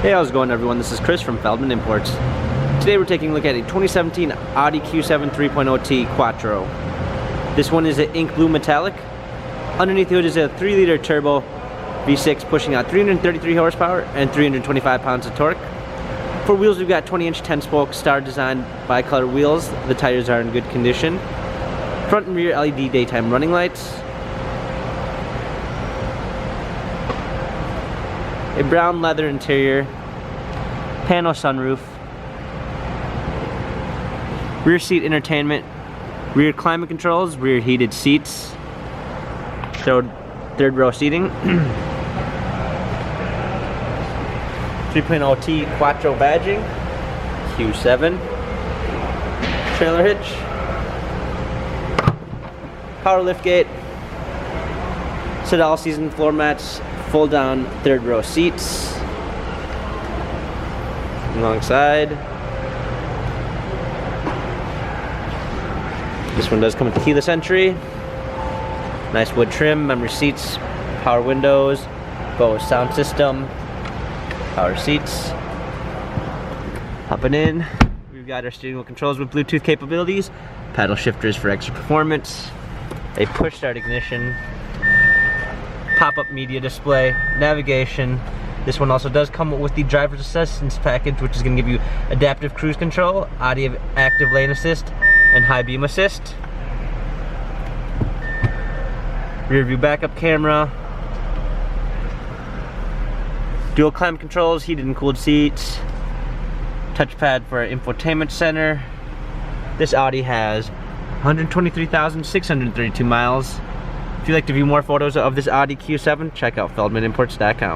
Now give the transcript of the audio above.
Hey, how's it going, everyone? This is Chris from Feldmann Imports. Today we're taking a look at a 2017 Audi Q7 3.0T Quattro. This one is an ink blue metallic. Underneath the hood is a 3-liter turbo V6 pushing out 333 horsepower and 325 pounds of torque. For wheels, we've got 20-inch 10-spoke star design bi-color wheels. The tires are in good condition. Front and rear LED daytime running lights. A brown leather interior, panel sunroof, rear seat entertainment, rear climate controls, rear heated seats, third row seating, 3.0T Quattro badging, Q7, trailer hitch, power liftgate, set all season floor mats, fold down third row seats. Alongside, this one does come with keyless entry, nice wood trim, memory seats, power windows, Bose sound system, power seats. Hopping in, we've got our steering wheel controls with Bluetooth capabilities, paddle shifters for extra performance, a push start ignition, pop-up media display, navigation. This one also does come with the driver's assistance package, which is going to give you adaptive cruise control, Audi active lane assist, and high beam assist. Rear view backup camera, dual climate controls, heated and cooled seats, touchpad for our infotainment center. This Audi has 123,632 miles. If you'd like to view more photos of this Audi Q7, check out feldmanimports.com.